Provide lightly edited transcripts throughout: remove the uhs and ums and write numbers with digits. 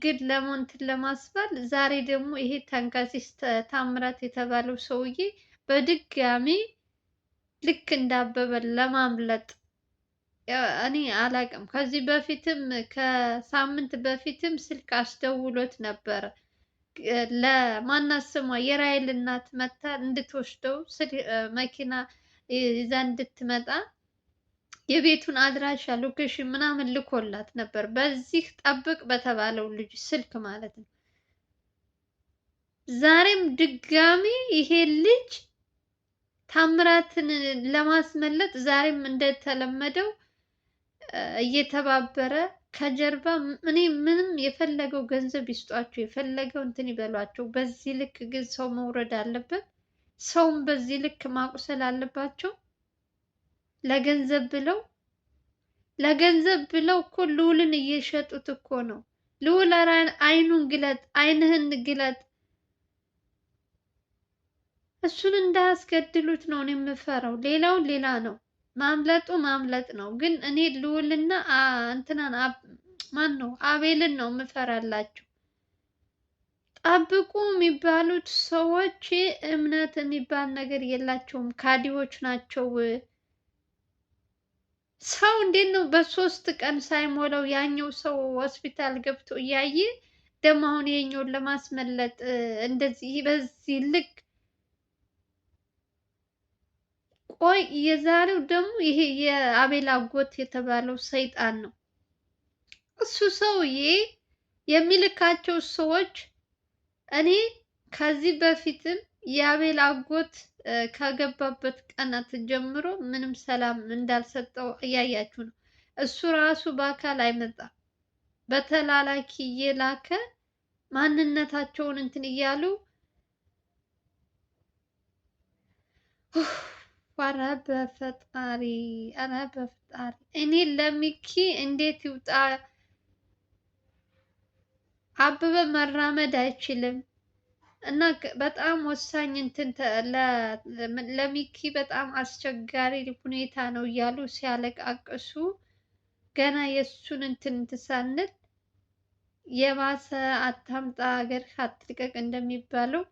ግን ለሞንትን ለማስባል ዛሬ ደግሞ ይሄ ተንከሲስ ታምራት የተባለው ሰውዬ በድጋሚ ልክ እንዳበበ ለማምለጥ እኔ አላቅም። ከዚህ በፊትም ከሳምንት በፊትም ስልክ አስደውሎት ነበረ። ለማናት ስሟ የራይል እናት መታ እንድትወስደው መኪና ይዛ እንድትመጣ የቤቱን አድራሻ ሎኬሽን ምናምን ልኮላት ነበር። በዚህ ጠብቅ በተባለው ልጅ ስልክ ማለት ነው። ዛሬም ድጋሚ ይሄ ልጅ ታምራትን ለማስመለጥ ዛሬም እንደተለመደው እየተባበረ ከጀርባ እኔ ምንም የፈለገው ገንዘብ ይስጧቸው የፈለገው እንትን ይበሏቸው። በዚህ ልክ ግን ሰው መውረድ አለበት? ሰውም በዚህ ልክ ማቁሰል አለባቸው? ለገንዘብ ብለው እኮ ልዑልን እየሸጡት እኮ ነው። ልዑል አይኑን ግለጥ፣ አይንህን ግለጥ። እሱን እንዳያስገድሉት ነው እኔ የምፈራው። ሌላውን ሌላ ነው። ማምለጡ ማምለጥ ነው። ግን እኔ ልዑልና እንትናን ማን ነው አቤልን ነው የምፈራላቸው። ጠብቁ የሚባሉት ሰዎች እምነት የሚባል ነገር የላቸውም። ካዲዎች ናቸው። ሰው እንዴት ነው በሶስት ቀን ሳይሞላው ያኛው ሰው ሆስፒታል ገብቶ እያየ ደግሞ አሁን የኛውን ለማስመለጥ እንደዚህ በዚህ ልክ? ቆይ የዛሬው ደግሞ ይሄ የአቤል አጎት የተባለው ሰይጣን ነው። እሱ ሰውዬ የሚልካቸው ሰዎች እኔ ከዚህ በፊትም የአቤል አጎት ከገባበት ቀናት ጀምሮ ምንም ሰላም እንዳልሰጠው እያያችሁ ነው። እሱ ራሱ በአካል አይመጣም። በተላላኪ እየላከ ማንነታቸውን እንትን እያሉ ኧረ በፈጣሪ ኧረ በፈጣሪ እኔ ለሚኪ እንዴት ይውጣ? አበበ መራመድ አይችልም እና በጣም ወሳኝ እንትን ለሚኪ በጣም አስቸጋሪ ሁኔታ ነው እያሉ ሲያለቃቅሱ ገና የእሱን እንትን ሳንል የባሰ አታምጣ ሀገር አትልቀቅ እንደሚባለው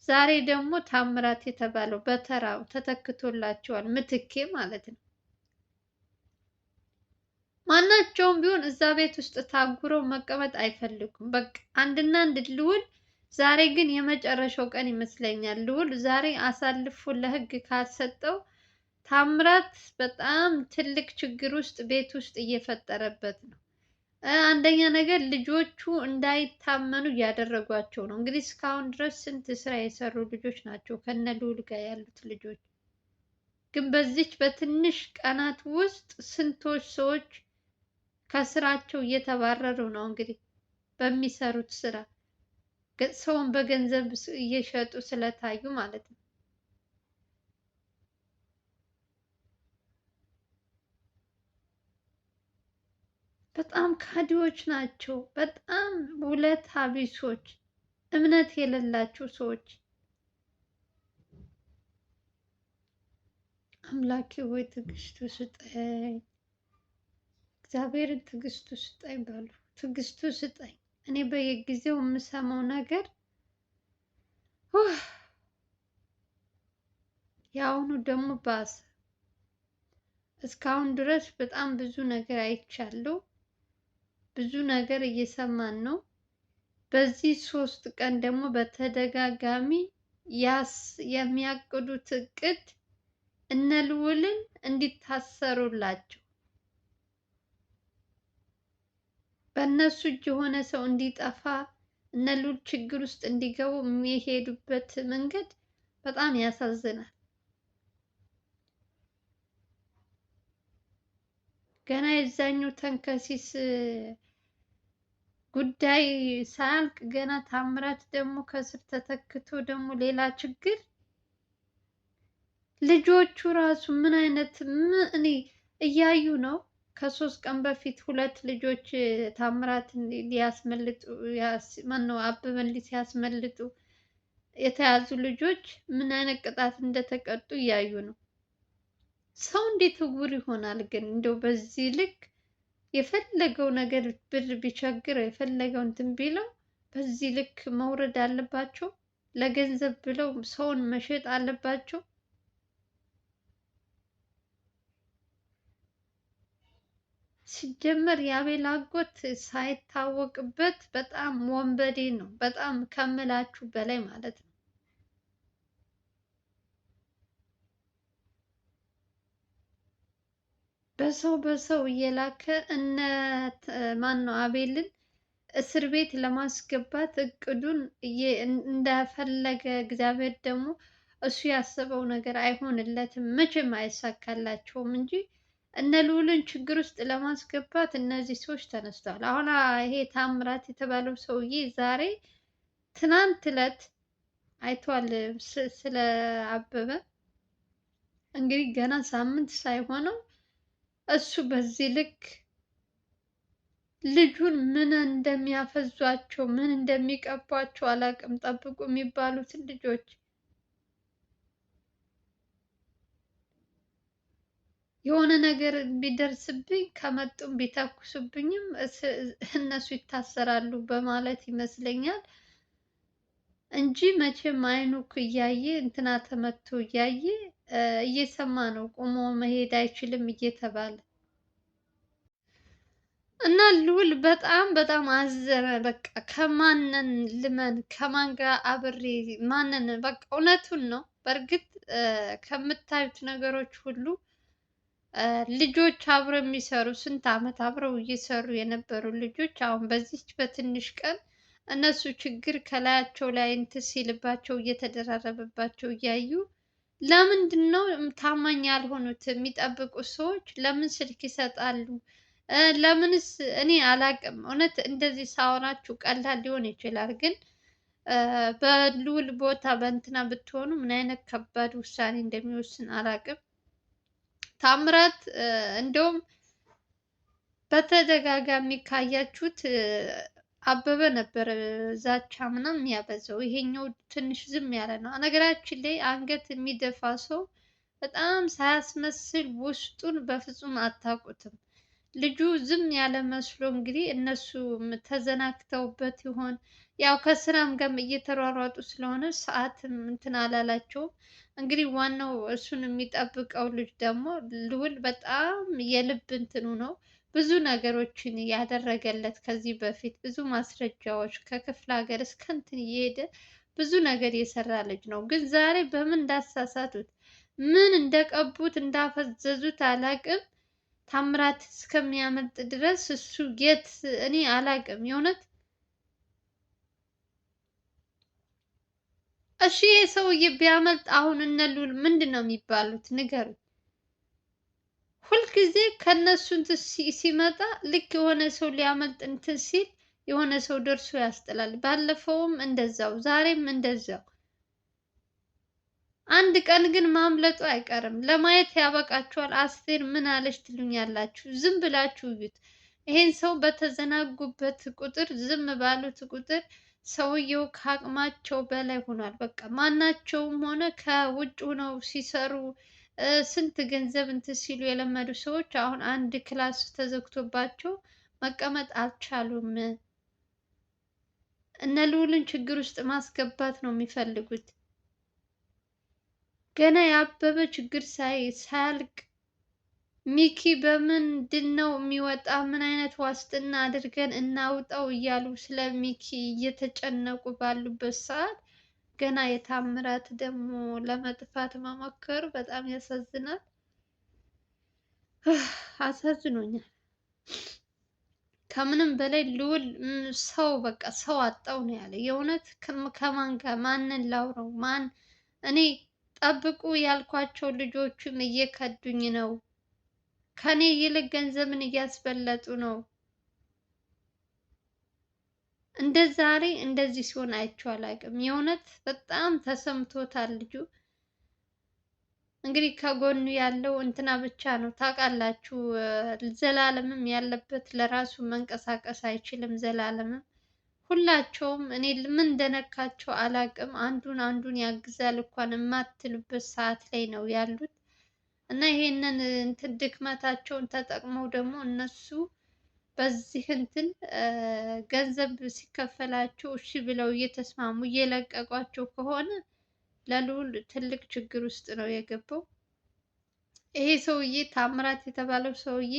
ዛሬ ደግሞ ታምራት የተባለው በተራው ተተክቶላቸዋል። ምትኬ ማለት ነው። ማናቸውም ቢሆን እዛ ቤት ውስጥ ታጉረው መቀመጥ አይፈልጉም። በቃ አንድና አንድ ልዑል። ዛሬ ግን የመጨረሻው ቀን ይመስለኛል። ልዑል ዛሬ አሳልፎ ለሕግ ካልሰጠው ታምራት በጣም ትልቅ ችግር ውስጥ ቤት ውስጥ እየፈጠረበት ነው። አንደኛ ነገር ልጆቹ እንዳይታመኑ እያደረጓቸው ነው። እንግዲህ እስካሁን ድረስ ስንት ስራ የሰሩ ልጆች ናቸው ከነ ልዑል ጋር ያሉት ልጆች። ግን በዚች በትንሽ ቀናት ውስጥ ስንቶች ሰዎች ከስራቸው እየተባረሩ ነው። እንግዲህ በሚሰሩት ስራ ሰውን በገንዘብ እየሸጡ ስለታዩ ማለት ነው። በጣም ካዲዎች ናቸው። በጣም ውለታ ቢሶች፣ እምነት የሌላቸው ሰዎች። አምላኬ ሆይ ትዕግስቱ ስጠኝ፣ እግዚአብሔርን ትዕግስቱ ስጠኝ በሉ። ትዕግስቱ ስጠኝ። እኔ በየጊዜው የምሰማው ነገር የአሁኑ ደግሞ ባሰ። እስካሁን ድረስ በጣም ብዙ ነገር አይቻለሁ። ብዙ ነገር እየሰማን ነው። በዚህ 3 ቀን ደግሞ በተደጋጋሚ የሚያቅዱት እቅድ እነ ልዑልን እንዲታሰሩላቸው በእነሱ እጅ የሆነ ሰው እንዲጠፋ እነ ልዑል ችግር ውስጥ እንዲገቡ የሚሄዱበት መንገድ በጣም ያሳዝናል። ገና የዛኛው ተንከሲስ ጉዳይ ሳያልቅ ገና ታምራት ደግሞ ከስር ተተክቶ ደግሞ ሌላ ችግር። ልጆቹ ራሱ ምን አይነት እኔ እያዩ ነው። ከ3 ቀን በፊት 2 ልጆች ታምራትን ሊያስመልጡ ማነው አበበን ሲያስመልጡ የተያዙ ልጆች ምን አይነት ቅጣት እንደተቀጡ እያዩ ነው። ሰው እንዴት እውር ይሆናል ግን? እንደው በዚህ ልክ የፈለገው ነገር ብር ቢቸግረው የፈለገው እንትን ቢለው በዚህ ልክ መውረድ አለባቸው? ለገንዘብ ብለው ሰውን መሸጥ አለባቸው? ሲጀመር የአቤል አጎት ሳይታወቅበት በጣም ወንበዴ ነው። በጣም ከምላችሁ በላይ ማለት ነው። በሰው እየላከ እነ ማን ነው አቤልን እስር ቤት ለማስገባት እቅዱን እንደፈለገ። እግዚአብሔር ደግሞ እሱ ያሰበው ነገር አይሆንለትም፣ መቼም አይሳካላቸውም እንጂ እነ ልዑልን ችግር ውስጥ ለማስገባት እነዚህ ሰዎች ተነስተዋል። አሁን ይሄ ታምራት የተባለው ሰውዬ ዛሬ ትናንት ዕለት አይቷል ስለ አበበ። እንግዲህ ገና ሳምንት ሳይሆነው እሱ በዚህ ልክ ልጁን ምን እንደሚያፈዟቸው ምን እንደሚቀቧቸው አላውቅም። ጠብቁ የሚባሉትን ልጆች የሆነ ነገር ቢደርስብኝ ከመጡም ቢተኩሱብኝም እነሱ ይታሰራሉ በማለት ይመስለኛል እንጂ መቼም አይኑ እያየ እንትና ተመቶ እያየ እየሰማ ነው ቆሞ መሄድ አይችልም እየተባለ እና ልዑል በጣም አዘነ። በቃ ከማንን ልመን ከማን ጋር አብሬ ማንን በቃ እውነቱን ነው። በእርግጥ ከምታዩት ነገሮች ሁሉ ልጆች አብረው የሚሰሩ ስንት ዓመት አብረው እየሰሩ የነበሩ ልጆች አሁን በዚች በትንሽ ቀን እነሱ ችግር ከላያቸው ላይ እንትን ሲልባቸው እየተደራረበባቸው እያዩ ለምንድን ነው ታማኝ ያልሆኑት? የሚጠብቁት ሰዎች ለምን ስልክ ይሰጣሉ? ለምንስ? እኔ አላቅም። እውነት እንደዚህ ሳወራችሁ ቀላል ሊሆን ይችላል፣ ግን በልዑል ቦታ በእንትና ብትሆኑ ምን አይነት ከባድ ውሳኔ እንደሚወስን አላቅም። ታምራት እንደውም በተደጋጋሚ ካያችሁት አበበ ነበር ዛቻ ምናምን ያበዛው። ይሄኛው ትንሽ ዝም ያለ ነው። ነገራችን ላይ አንገት የሚደፋ ሰው በጣም ሳያስመስል ውስጡን በፍጹም አታውቁትም። ልጁ ዝም ያለ መስሎ እንግዲህ እነሱ ተዘናግተውበት ይሆን? ያው ከስራም ጋር እየተሯሯጡ ስለሆነ ሰዓትም እንትን አላላቸውም። እንግዲህ ዋናው እሱን የሚጠብቀው ልጅ ደግሞ ልዑል በጣም የልብ እንትኑ ነው። ብዙ ነገሮችን ያደረገለት ከዚህ በፊት ብዙ ማስረጃዎች ከክፍለ ሀገር እስከ እንትን እየሄደ ብዙ ነገር የሰራ ልጅ ነው። ግን ዛሬ በምን እንዳሳሳቱት ምን እንደቀቡት እንዳፈዘዙት አላቅም። ታምራት እስከሚያመልጥ ድረስ እሱ የት እኔ አላቅም የእውነት። እሺ ይሄ ሰውዬ ቢያመልጥ አሁን እነ ልዑል ምንድን ነው የሚባሉት? ንገሩኝ። ሁልጊዜ ከነሱ እንትን ሲመጣ ልክ የሆነ ሰው ሊያመልጥ እንትን ሲል የሆነ ሰው ደርሶ ያስጥላል። ባለፈውም እንደዛው፣ ዛሬም እንደዛው። አንድ ቀን ግን ማምለጡ አይቀርም። ለማየት ያበቃችኋል። አስቴር ምን አለች ትሉኛላችሁ? ዝም ብላችሁ እዩት። ይሄን ሰው በተዘናጉበት ቁጥር ዝም ባሉት ቁጥር ሰውየው ከአቅማቸው በላይ ሆኗል። በቃ ማናቸውም ሆነ ከውጭ ሆነው ሲሰሩ ስንት ገንዘብ እንትን ሲሉ የለመዱ ሰዎች አሁን አንድ ክላስ ተዘግቶባቸው መቀመጥ አልቻሉም። እነ ልዑልን ችግር ውስጥ ማስገባት ነው የሚፈልጉት። ገና ያበበ ችግር ሳያልቅ ሚኪ በምንድን ነው የሚወጣ? ምን አይነት ዋስትና አድርገን እናውጣው እያሉ ስለ ሚኪ እየተጨነቁ ባሉበት ሰዓት ገና የታምራት ደግሞ ለመጥፋት መሞከሩ በጣም ያሳዝናል። አሳዝኖኛል። ከምንም በላይ ልዑል ሰው በቃ ሰው አጣው ነው ያለ። የእውነት ከማን ጋር ማንን ላውረው? ማን እኔ ጠብቁ ያልኳቸው ልጆችም እየከዱኝ ነው። ከኔ ይልቅ ገንዘብን እያስበለጡ ነው። እንደ ዛሬ እንደዚህ ሲሆን አይቼው አላውቅም። የእውነት በጣም ተሰምቶታል ልጁ። እንግዲህ ከጎኑ ያለው እንትና ብቻ ነው ታውቃላችሁ። ዘላለምም ያለበት ለራሱ መንቀሳቀስ አይችልም። ዘላለምም ሁላቸውም እኔ ምን እንደነካቸው አላውቅም። አንዱን ያግዛል እንኳን የማትሉበት ሰዓት ላይ ነው ያሉት እና ይሄንን እንትን ድክመታቸውን ተጠቅመው ደግሞ እነሱ በዚህ እንትን ገንዘብ ሲከፈላቸው እሺ ብለው እየተስማሙ እየለቀቋቸው ከሆነ ለልዑል ትልቅ ችግር ውስጥ ነው የገባው። ይሄ ሰውዬ ታምራት የተባለው ሰውዬ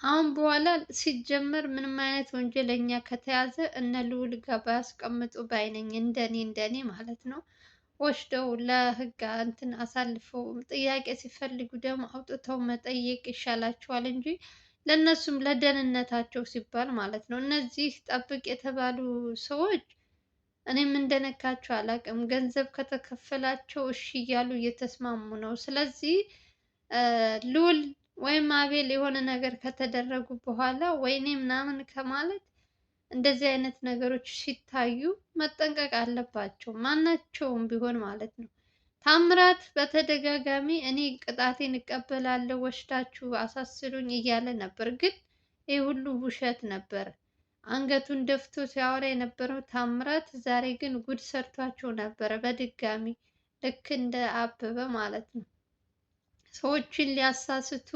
አሁን በኋላ ሲጀመር ምንም አይነት ወንጀለኛ ከተያዘ እነ ልዑል ጋር ባያስቀምጡ ባይነኝ፣ እንደኔ ማለት ነው። ወስደው ለህግ እንትን አሳልፈው ጥያቄ ሲፈልጉ ደግሞ አውጥተው መጠየቅ ይሻላቸዋል እንጂ ለእነሱም ለደህንነታቸው ሲባል ማለት ነው። እነዚህ ጠብቅ የተባሉ ሰዎች እኔም እንደነካቸው አላውቅም። ገንዘብ ከተከፈላቸው እሺ እያሉ እየተስማሙ ነው። ስለዚህ ልዑል ወይም አቤል የሆነ ነገር ከተደረጉ በኋላ ወይኔ ምናምን ከማለት እንደዚህ አይነት ነገሮች ሲታዩ መጠንቀቅ አለባቸው፣ ማናቸውም ቢሆን ማለት ነው። ታምራት በተደጋጋሚ እኔ ቅጣቴን እቀበላለሁ ወስዳችሁ አሳስሩኝ እያለ ነበር፣ ግን ይህ ሁሉ ውሸት ነበር። አንገቱን ደፍቶ ሲያወራ የነበረው ታምራት ዛሬ ግን ጉድ ሰርቷቸው ነበረ በድጋሚ ልክ እንደ አበበ ማለት ነው። ሰዎችን ሊያሳስቱ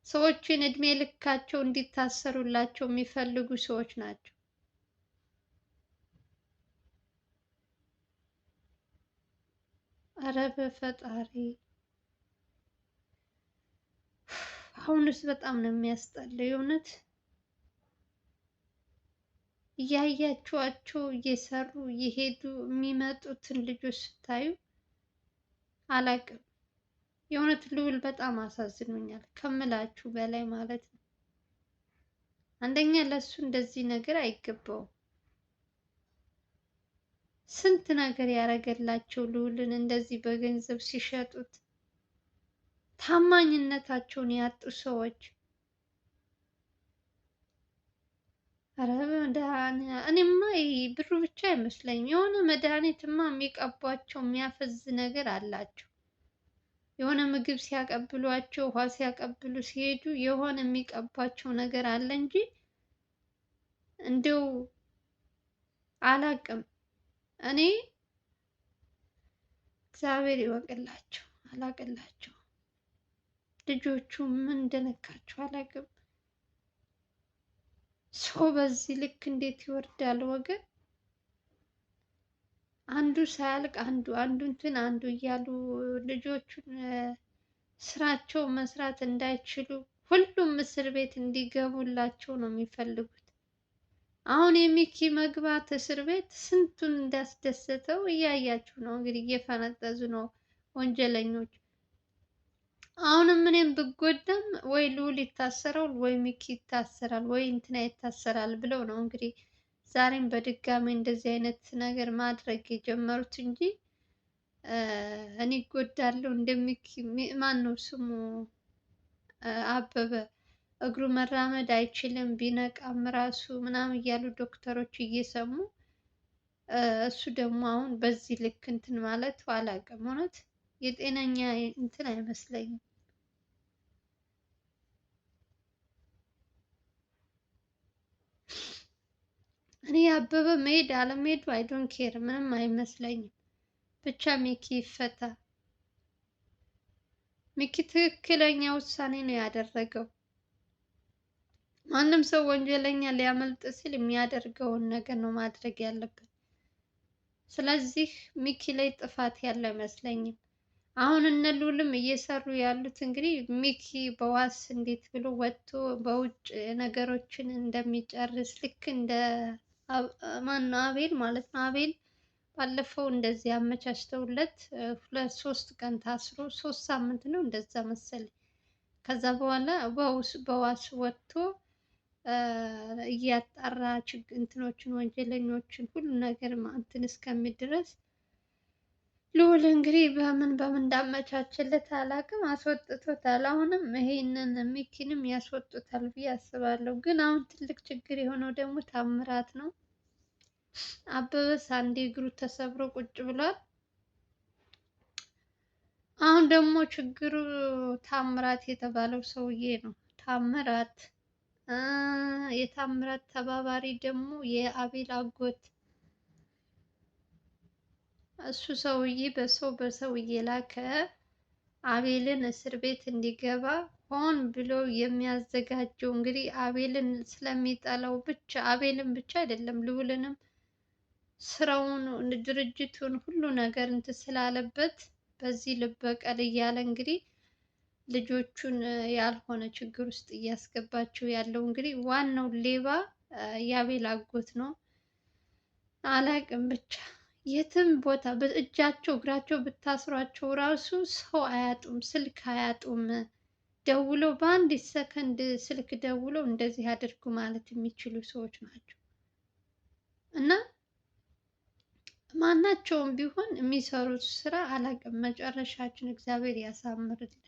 ሰዎችን እድሜ ልካቸው እንዲታሰሩላቸው የሚፈልጉ ሰዎች ናቸው። አረ በፈጣሪ አሁንስ በጣም ነው የሚያስጠላው የእውነት። እያያችኋቸው እየሰሩ እየሄዱ የሚመጡትን ልጆች ስታዩ አላቅም። የእውነት ልዑል በጣም አሳዝኖኛል ከምላችሁ በላይ ማለት ነው። አንደኛ ለሱ እንደዚህ ነገር አይገባውም። ስንት ነገር ያደረገላቸው ልዑልን እንደዚህ በገንዘብ ሲሸጡት፣ ታማኝነታቸውን ያጡ ሰዎች። ኧረ እኔማ ይሄ ብሩ ብቻ አይመስለኝም። የሆነ መድኃኒትማ የሚቀቧቸው የሚያፈዝ ነገር አላቸው። የሆነ ምግብ ሲያቀብሏቸው ውሃ ሲያቀብሉ ሲሄዱ የሆነ የሚቀባቸው ነገር አለ እንጂ እንደው አላቅም። እኔ እግዚአብሔር ይወቅላቸው፣ አላቅላቸው። ልጆቹ ምን እንደነካቸው አላቅም። ሰው በዚህ ልክ እንዴት ይወርዳል ወገን? አንዱ ሳያልቅ አንዱ እንትን አንዱ እያሉ ልጆቹን ስራቸው መስራት እንዳይችሉ ሁሉም እስር ቤት እንዲገቡላቸው ነው የሚፈልጉት። አሁን የሚኪ መግባት እስር ቤት ስንቱን እንዳስደሰተው እያያችሁ ነው እንግዲህ፣ እየፈነጠዙ ነው ወንጀለኞች። አሁንም እኔም ብጎዳም ወይ ልዑል ይታሰራል ወይ ሚኪ ይታሰራል ወይ እንትና ይታሰራል ብለው ነው እንግዲህ ዛሬም በድጋሚ እንደዚህ አይነት ነገር ማድረግ የጀመሩት እንጂ እኔ እጎዳለሁ እንደሚኪ ማን ነው ስሙ አበበ እግሩ መራመድ አይችልም ቢነቃም ራሱ ምናምን እያሉ ዶክተሮች እየሰሙ እሱ ደግሞ አሁን በዚህ ልክ እንትን ማለት አላውቅም። እውነት የጤነኛ እንትን አይመስለኝም። እኔ አበበ መሄድ አለመሄዱ አይዶን ኬር ምንም አይመስለኝም። ብቻ ሚኪ ይፈታ። ሚኪ ትክክለኛ ውሳኔ ነው ያደረገው። ማንም ሰው ወንጀለኛ ሊያመልጥ ሲል የሚያደርገውን ነገር ነው ማድረግ ያለበት። ስለዚህ ሚኪ ላይ ጥፋት ያለ አይመስለኝም። አሁን እነ ልዑልም እየሰሩ ያሉት እንግዲህ ሚኪ በዋስ እንዴት ብሎ ወጥቶ በውጭ ነገሮችን እንደሚጨርስ ልክ እንደ ማነው አቤል ማለት ነው። አቤል ባለፈው እንደዚህ አመቻችተውለት 2-3 ቀን ታስሮ 3 ሳምንት ነው እንደዛ መሰለኝ። ከዛ በኋላ በዋስ ወጥቶ እያጣራ እንትኖችን ወንጀለኞችን ሁሉ ነገር እንትን እስከሚል ድረስ ልዑል እንግዲህ በምን እንዳመቻችለት አላውቅም፣ አስወጥቶታል። አሁንም ይሄንን ሚኪንም ያስወጡታል ብዬ አስባለሁ። ግን አሁን ትልቅ ችግር የሆነው ደግሞ ታምራት ነው። አበበስ አንዴ እግሩ ተሰብሮ ቁጭ ብሏል። አሁን ደግሞ ችግሩ ታምራት የተባለው ሰውዬ ነው። ታምራት የታምራት ተባባሪ ደግሞ የአቤል አጎት፣ እሱ ሰውዬ በሰው እየላከ አቤልን እስር ቤት እንዲገባ ሆን ብሎ የሚያዘጋጀው እንግዲህ አቤልን ስለሚጠላው ብቻ፣ አቤልን ብቻ አይደለም ልዑልንም ስራውን ድርጅቱን ሁሉ ነገር እንትን ስላለበት በዚህ ልበቀል እያለ እንግዲህ ልጆቹን ያልሆነ ችግር ውስጥ እያስገባቸው ያለው እንግዲህ ዋናው ሌባ የአቤል አጎት ነው። አላቅም ብቻ የትም ቦታ በእጃቸው እግራቸው ብታስሯቸው ራሱ ሰው አያጡም፣ ስልክ አያጡም። ደውለው በአንዲት ሰከንድ ስልክ ደውለው እንደዚህ አድርጉ ማለት የሚችሉ ሰዎች ናቸው። እና ማናቸውም ቢሆን የሚሰሩት ስራ አላቅም፣ መጨረሻችን እግዚአብሔር ያሳምርልን።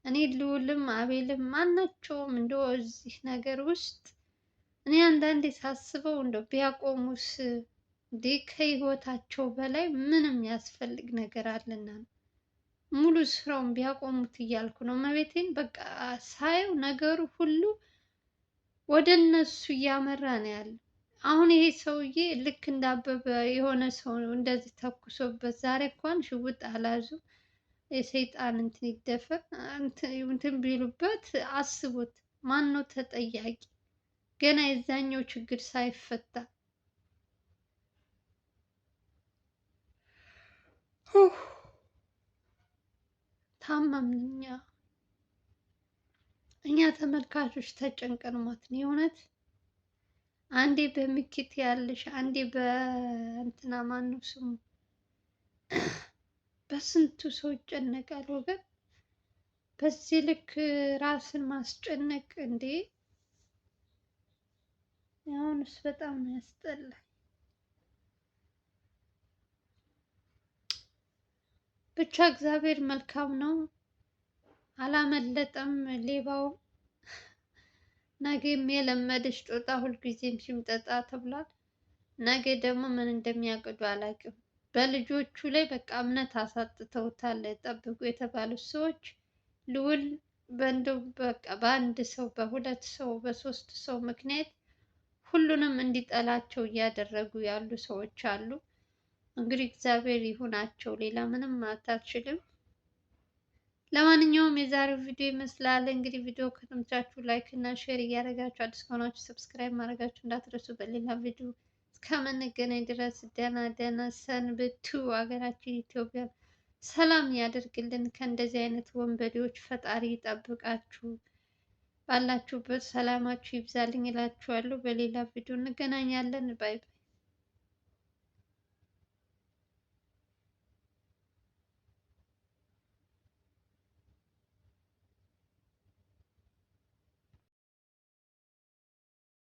እኔ ልዑልም አቤልም ማናቸውም እንደው እዚህ ነገር ውስጥ እኔ አንዳንዴ ሳስበው እንደው ቢያቆሙስ እንዴ ከህይወታቸው በላይ ምንም ያስፈልግ ነገር አለና ነው። ሙሉ ስራውን ቢያቆሙት እያልኩ ነው። መቤቴን በቃ ሳየው ነገሩ ሁሉ ወደ እነሱ እያመራ ነው ያለው። አሁን ይሄ ሰውዬ ልክ እንዳበበ የሆነ ሰው እንደዚህ ተኩሶበት ዛሬ እንኳን ሽውጥ አላዙ የሰይጣን እንትን ይደፈር እንትን ቢሉበት አስቡት፣ ማን ነው ተጠያቂ? ገና የዛኛው ችግር ሳይፈታ ታመምኛ እኛ ተመልካቾች ተጨንቀን ሞት ነው የእውነት። አንዴ በሚኪት ያለሽ አንዴ በእንትና ማነው ስሙ በስንቱ ሰው ይጨነቃል ወገን። በዚህ ልክ ራስን ማስጨነቅ እንዴ! አሁንስ በጣም ነው ያስጠላል። ብቻ እግዚአብሔር መልካም ነው። አላመለጠም ሌባው። ነገም የለመደች ጦጣ ሁልጊዜም ሽምጠጣ ተብሏል። ነገ ደግሞ ምን እንደሚያቅዱ አላውቅም። በልጆቹ ላይ በቃ እምነት አሳጥተውታል። ጠብቁ የተባሉት ሰዎች ልዑል በእንደው በቃ በአንድ ሰው በሁለት ሰው በሶስት ሰው ምክንያት ሁሉንም እንዲጠላቸው እያደረጉ ያሉ ሰዎች አሉ። እንግዲህ እግዚአብሔር ይሁናቸው፣ ሌላ ምንም ማለት አልችልም። ለማንኛውም የዛሬው ቪዲዮ ይመስላል። እንግዲህ ቪዲዮ ከተመቻችሁ ላይክ እና ሼር እያደረጋችሁ አዲስ ከሆናችሁ ሰብስክራይብ ማድረጋችሁ እንዳትረሱ። በሌላ ቪዲዮ እስከምንገናኝ ድረስ ደህና ደህና ሰንብቱ። ሀገራችን ኢትዮጵያ ሰላም ያደርግልን። ከእንደዚህ አይነት ወንበዴዎች ፈጣሪ ይጠብቃችሁ። ባላችሁበት ሰላማችሁ ይብዛልኝ እላችኋለሁ። በሌላ ቪዲዮ እንገናኛለን። ባይ ባይ።